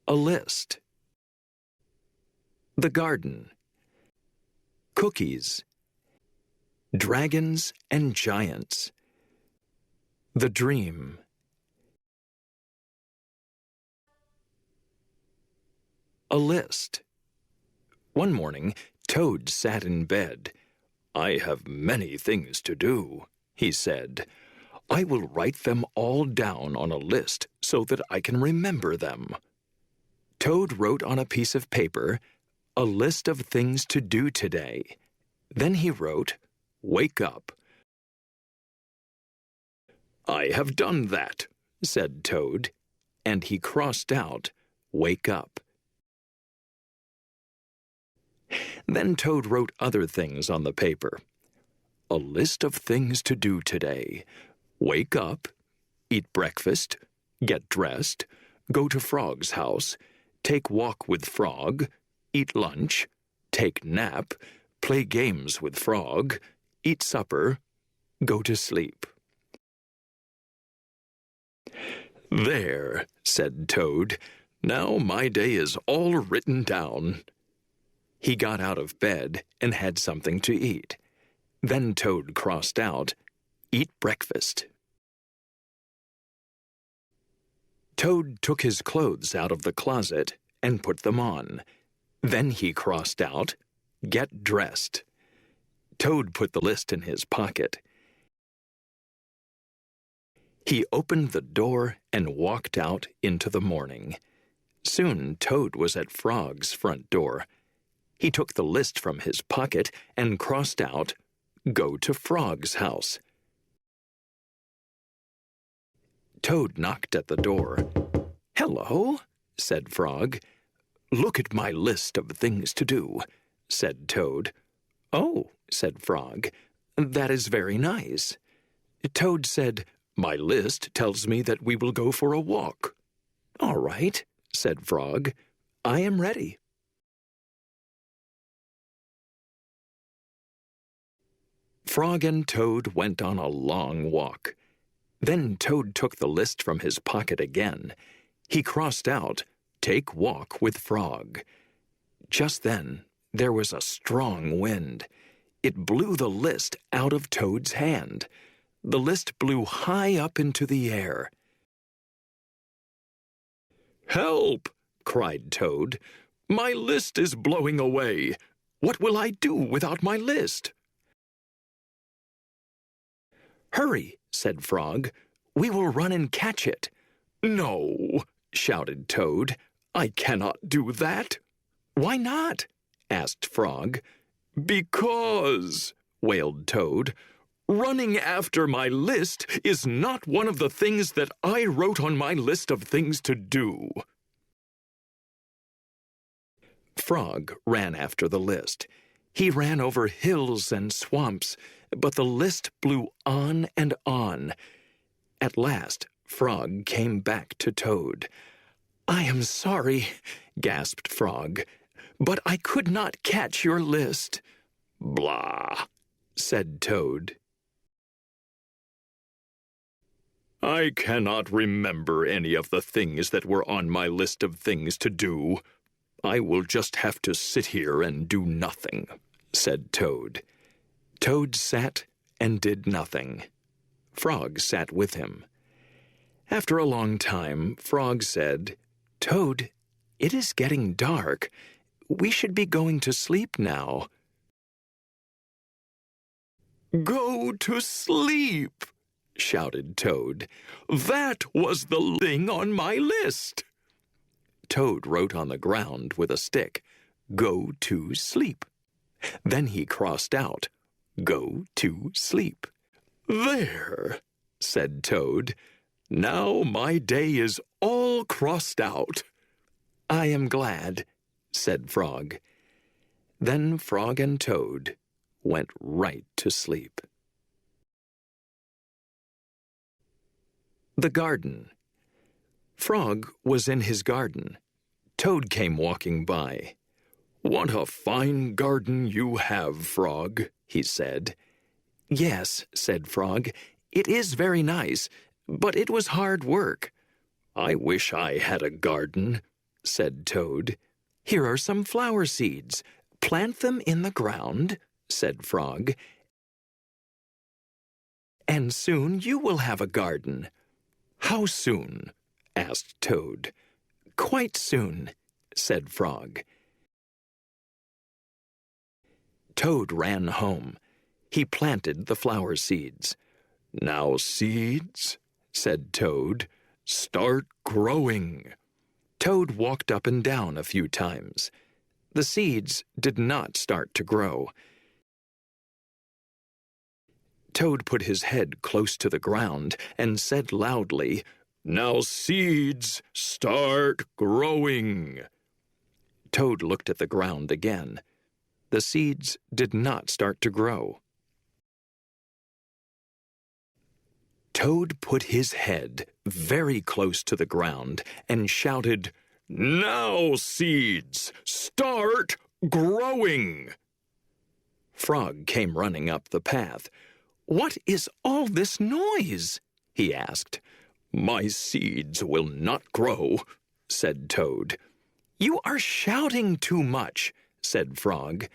A list. The garden. Cookies. Dragons and giants. The dream. A list. One morning, Toad sat in bed. "I have many things to do," he said. "I will write them all down on a list so that I can remember them." Toad wrote on a piece of paper, "A list of things to do today." Then he wrote, "Wake up." "I have done that," said Toad, and he crossed out, "Wake up." Then Toad wrote other things on the paper. "A list of things to do today. Wake up, eat breakfast, get dressed, go to Frog's house, take walk with Frog, eat lunch, take nap, play games with Frog, eat supper, go to sleep." "There," said Toad. "Now my day is all written down." He got out of bed and had something to eat. Then Toad crossed out, "Eat breakfast." Toad took his clothes out of the closet and put them on. Then he crossed out, "Get dressed." Toad put the list in his pocket. He opened the door and walked out into the morning. Soon Toad was at Frog's front door. He took the list from his pocket and crossed out, "Go to Frog's house." Toad knocked at the door. "Hello," said Frog. "Look at my list of things to do," said Toad. "Oh," said Frog, "that is very nice." Toad said, "My list tells me that we will go for a walk." "All right," said Frog. "I am ready." Frog and Toad went on a long walk. Then Toad took the list from his pocket again. He crossed out, "Take walk with Frog." Just then, there was a strong wind. It blew the list out of Toad's hand. The list blew high up into the air. "Help!" cried Toad. "My list is blowing away. What will I do without my list?" "Hurry," said Frog. "We will run and catch it." "No," shouted Toad. "I cannot do that." "Why not?" asked Frog. "Because," wailed Toad, "running after my list is not one of the things that I wrote on my list of things to do." Frog ran after the list. He ran over hills and swamps, but the list blew on and on. At last, Frog came back to Toad. "I am sorry," gasped Frog, "but I could not catch your list." "Blah," said Toad. "I cannot remember any of the things that were on my list of things to do. I will just have to sit here and do nothing," said Toad. Toad sat and did nothing. Frog sat with him. After a long time, Frog said, "Toad, it is getting dark. We should be going to sleep now." "Go to sleep!" shouted Toad. "That was the thing on my list." Toad wrote on the ground with a stick, "Go to sleep." Then he crossed out, "Go to sleep." "There," said Toad. "Now my day is all crossed out." "I am glad," said Frog. Then Frog and Toad went right to sleep. The garden. Frog was in his garden. Toad came walking by. "What a fine garden you have, Frog," he said. "Yes," said Frog, "it is very nice, but it was hard work." "I wish I had a garden," said Toad. "Here are some flower seeds. Plant them in the ground," said Frog, "and soon you will have a garden." "How soon?" asked Toad. "Quite soon," said Frog. Toad ran home. He planted the flower seeds. "Now, seeds," said Toad, "start growing." Toad walked up and down a few times. The seeds did not start to grow. Toad put his head close to the ground and said loudly, "Now, seeds, start growing." Toad looked at the ground again. The seeds did not start to grow. Toad put his head very close to the ground and shouted, "Now, seeds, start growing!" Frog came running up the path. "What is all this noise?" he asked. "My seeds will not grow," said Toad. "You are shouting too much," said Frog.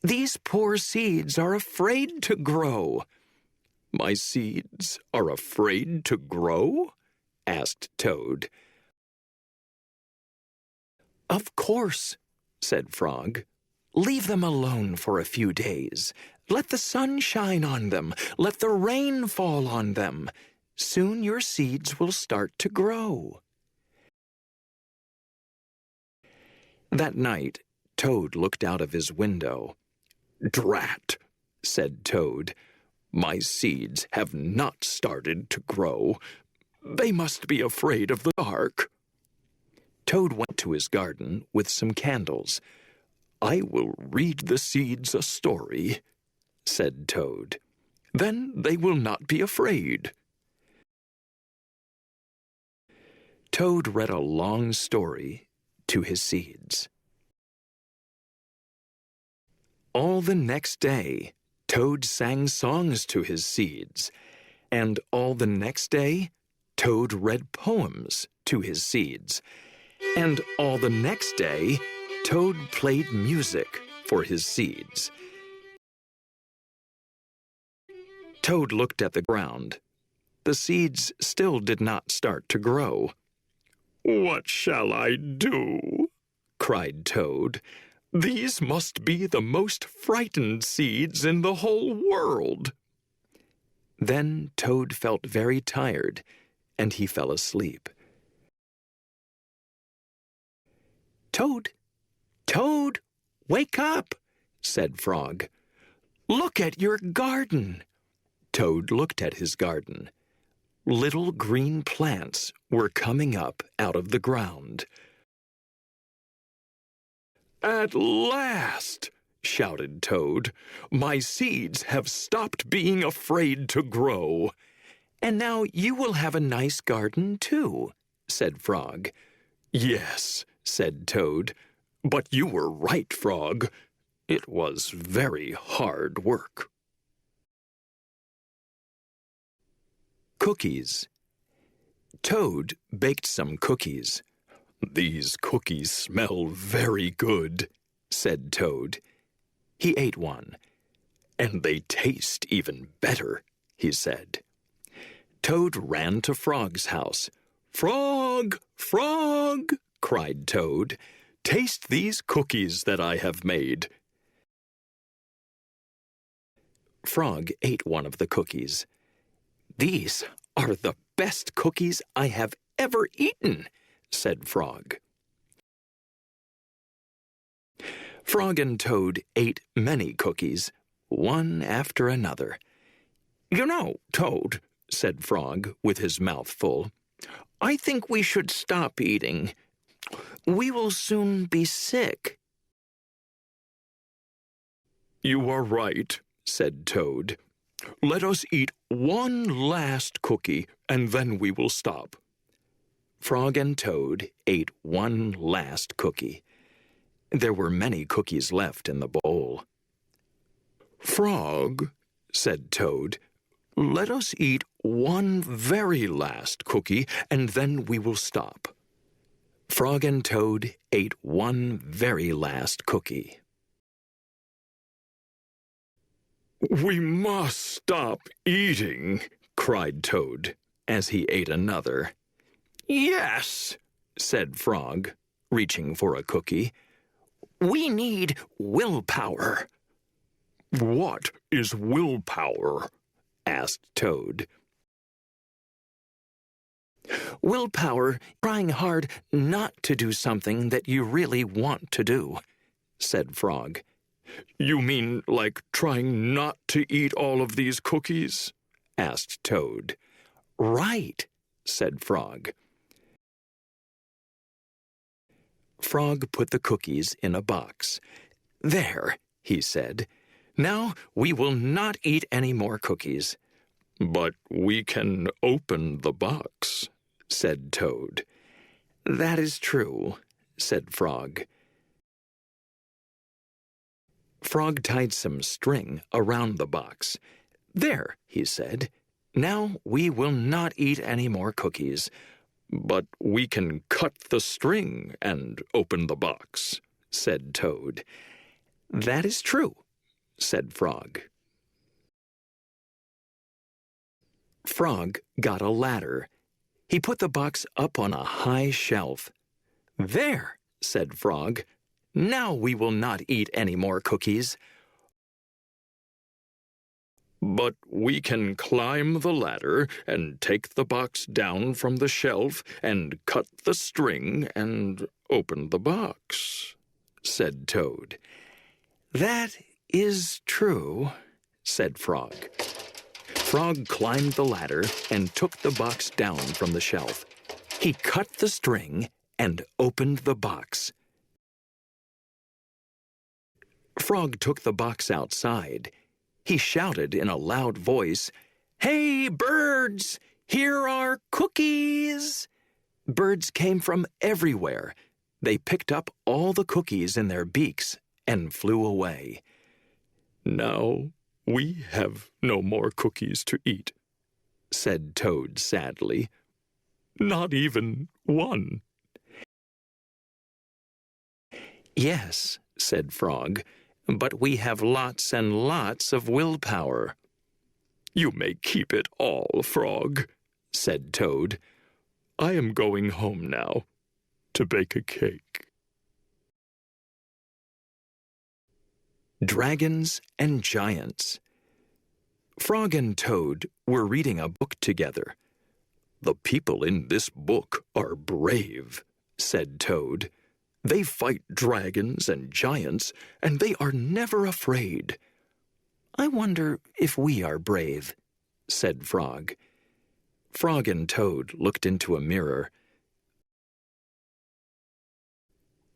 "These poor seeds are afraid to grow." "My seeds are afraid to grow?" asked Toad. "Of course," said Frog. "Leave them alone for a few days. Let the sun shine on them. Let the rain fall on them. Soon your seeds will start to grow." That night, Toad looked out of his window. "Drat," said Toad. "My seeds have not started to grow. They must be afraid of the dark." Toad went to his garden with some candles. "I will read the seeds a story," said Toad. "Then they will not be afraid." Toad read a long story to his seeds. All the next day, Toad sang songs to his seeds, and all the next day, Toad read poems to his seeds, and all the next day, Toad played music for his seeds. Toad looked at the ground. The seeds still did not start to grow. "What shall I do?" cried Toad. "These must be the most frightened seeds in the whole world." Then Toad felt very tired, and he fell asleep. "Toad, Toad, wake up," said Frog. "Look at your garden." Toad looked at his garden. Little green plants were coming up out of the ground. "At last!" shouted Toad. "My seeds have stopped being afraid to grow." "And now you will have a nice garden, too," said Frog. "Yes," said Toad. "But you were right, Frog. It was very hard work." Cookies. Toad baked some cookies. "These cookies smell very good," said Toad. He ate one. "And they taste even better," he said. Toad ran to Frog's house. "Frog! Frog!" cried Toad. "Taste these cookies that I have made." Frog ate one of the cookies. "These are the best cookies I have ever eaten," said Frog. Frog and Toad ate many cookies, one after another. "You know, Toad," said Frog with his mouth full, "I think we should stop eating. We will soon be sick." "You are right," said Toad. "Let us eat one last cookie, and then we will stop." Frog and Toad ate one last cookie. There were many cookies left in the bowl. "Frog," said Toad, "let us eat one very last cookie, and then we will stop." Frog and Toad ate one very last cookie. "We must stop eating," cried Toad, as he ate another. "Yes," said Frog, reaching for a cookie. "We need willpower." "What is willpower?" asked Toad. "Willpower, trying hard not to do something that you really want to do," said Frog. "You mean like trying not to eat all of these cookies?" asked Toad. "Right," said Frog. Frog put the cookies in a box. "There," he said. "Now we will not eat any more cookies." "But we can open the box," said Toad. "That is true," said Frog. Frog tied some string around the box. "There," he said. "Now we will not eat any more cookies." "But we can cut the string and open the box," said Toad. "That is true," said Frog. Frog got a ladder. He put the box up on a high shelf. "There," said Frog. "Now we will not eat any more cookies." "But we can climb the ladder and take the box down from the shelf and cut the string and open the box," said Toad. "That is true," said Frog. Frog climbed the ladder and took the box down from the shelf. He cut the string and opened the box. Frog took the box outside. He shouted in a loud voice, "Hey, birds! Here are cookies!" Birds came from everywhere. They picked up all the cookies in their beaks and flew away. "Now we have no more cookies to eat," said Toad sadly. "Not even one." "Yes," said Frog, "but we have lots and lots of willpower." "You may keep it all, Frog," said Toad. "I am going home now to bake a cake." Dragons and Giants. Frog and Toad were reading a book together. "The people in this book are brave," said Toad. "They fight dragons and giants, and they are never afraid." "I wonder if we are brave," said Frog. Frog and Toad looked into a mirror.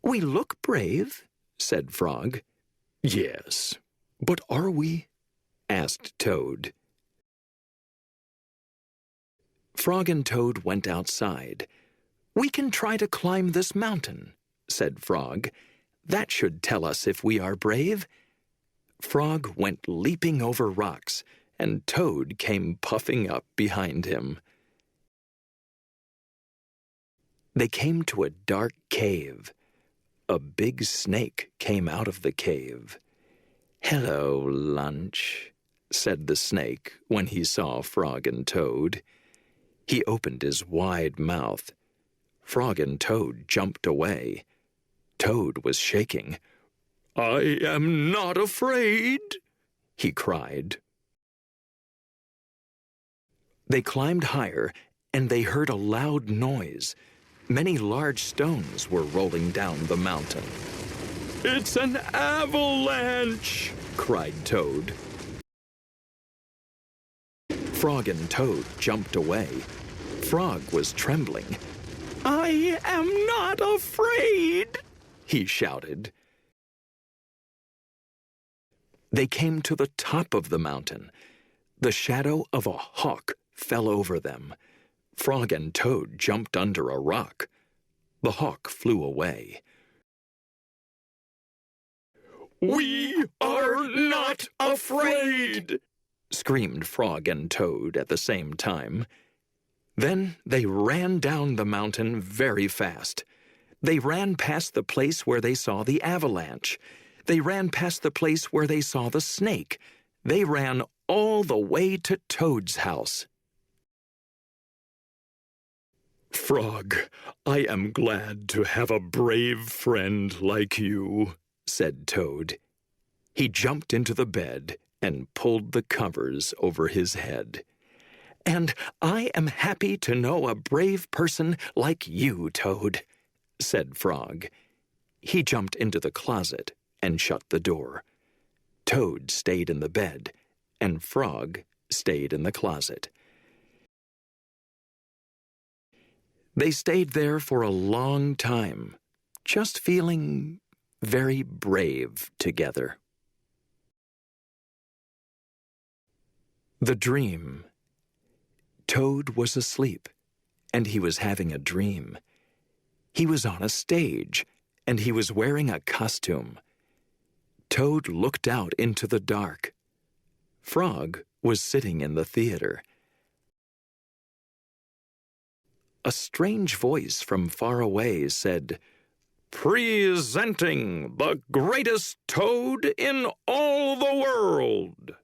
"We look brave," said Frog. "Yes, but are we?" asked Toad. Frog and Toad went outside. "We can try to climb this mountain," said Frog. "That should tell us if we are brave." Frog went leaping over rocks, and Toad came puffing up behind him. They came to a dark cave. A big snake came out of the cave. "Hello, lunch," said the snake when he saw Frog and Toad. He opened his wide mouth. Frog and Toad jumped away. Toad was shaking. "I am not afraid," he cried. They climbed higher, and they heard a loud noise. Many large stones were rolling down the mountain. "It's an avalanche!" cried Toad. Frog and Toad jumped away. Frog was trembling. "I am not afraid," he shouted. They came to the top of the mountain. The shadow of a hawk fell over them. Frog and Toad jumped under a rock. The hawk flew away. "We are not afraid!" screamed Frog and Toad at the same time. Then they ran down the mountain very fast. They ran past the place where they saw the avalanche. They ran past the place where they saw the snake. They ran all the way to Toad's house. "Frog, I am glad to have a brave friend like you," said Toad. He jumped into the bed and pulled the covers over his head. "And I am happy to know a brave person like you, Toad," said Frog. He jumped into the closet and shut the door. Toad stayed in the bed, and Frog stayed in the closet. They stayed there for a long time, just feeling very brave together. The dream. Toad was asleep, and he was having a dream. He was on a stage, and he was wearing a costume. Toad looked out into the dark. Frog was sitting in the theater. A strange voice from far away said, "Presenting the greatest Toad in all the world."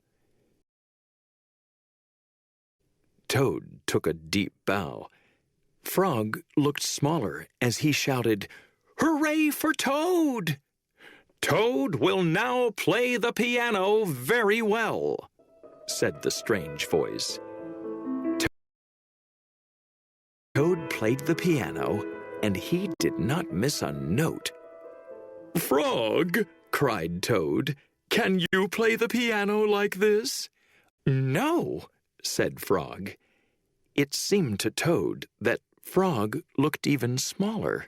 Toad took a deep bow. Frog looked smaller as he shouted, "Hooray for Toad! Toad will now play the piano very well," said the strange voice. Toad played the piano, and he did not miss a note. "Frog," cried Toad, "can you play the piano like this?" "No," said Frog. It seemed to Toad that Frog looked even smaller.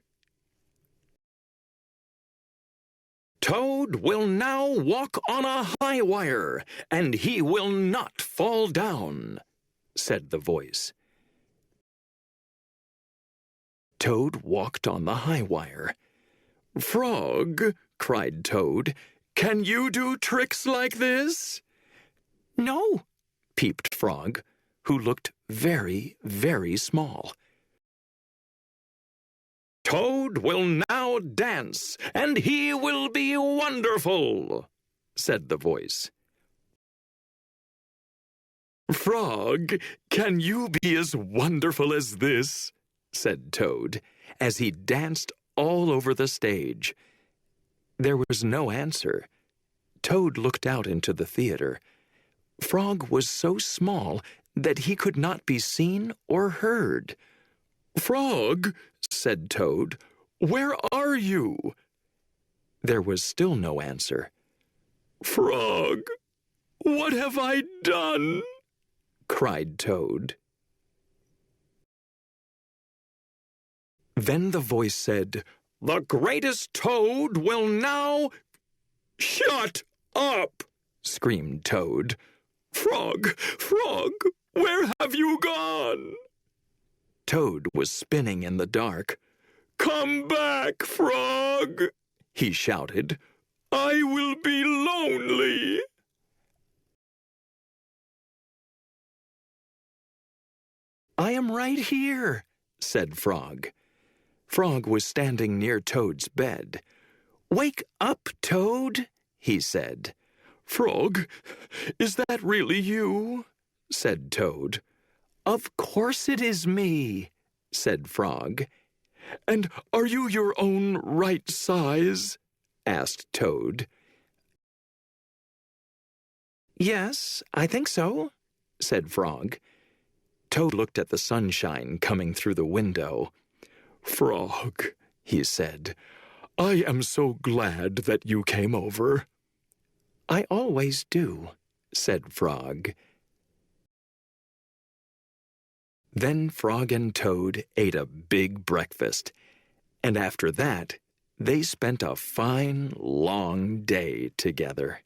"Toad will now walk on a high wire, and he will not fall down," said the voice. Toad walked on the high wire. "Frog," cried Toad, "can you do tricks like this?" "No," peeped Frog, who looked very, very small. "Toad will now dance, and he will be wonderful," said the voice. "Frog, can you be as wonderful as this?" said Toad, as he danced all over the stage. There was no answer. Toad looked out into the theater. Frog was so small that he could not be seen or heard. "Frog," said Toad, "where are you?" There was still no answer. "Frog, what have I done?" cried Toad. Then the voice said, "The greatest Toad will now—" "Shut up!" screamed Toad. "Frog, Frog, where have you gone?" Toad was spinning in the dark. "Come back, Frog!" he shouted. "I will be lonely." "I am right here," said Frog. Frog was standing near Toad's bed. "Wake up, Toad," he said. "Frog, is that really you?" said Toad. "Of course it is me," said Frog. "And are you your own right size?" asked Toad. "Yes, I think so," said Frog. Toad looked at the sunshine coming through the window. "Frog," he said, "I am so glad that you came over." "I always do," said Frog. Then Frog and Toad ate a big breakfast, and after that, they spent a fine, long day together.